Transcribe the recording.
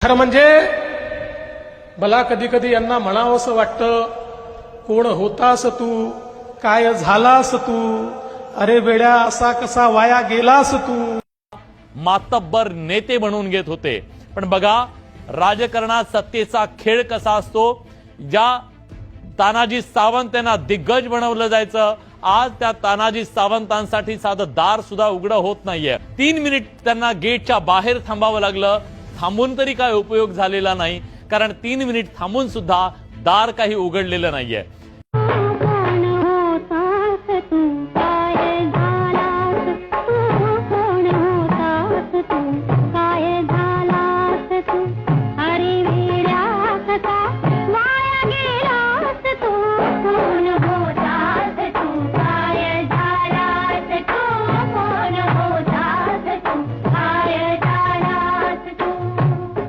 खरं म्हणजे मला कधी कधी यांना म्हणावंसं वाटतं, कोण होतास तू, काय झालास तू, अरे वेड्या असा कसा वाया गेलास तू. मातब्बर नेते म्हणून घेत होते. पण बघा राजकारणात सत्तेचा खेळ कसा असतो. ज्या तानाजी सावंत यांना दिग्गज बनवलं जायचं, आज त्या तानाजी सावंतांसाठी साधं दार सुद्धा उघडं होत नाहीये. 3 मिनिट त्यांना गेटच्या बाहेर थांबावं लागलं. थांबून तरी काय उपयोग झालेला नाही, कारण 3 मिनिट थांबून सुद्धा दार काही उघडलेलं नाहीये.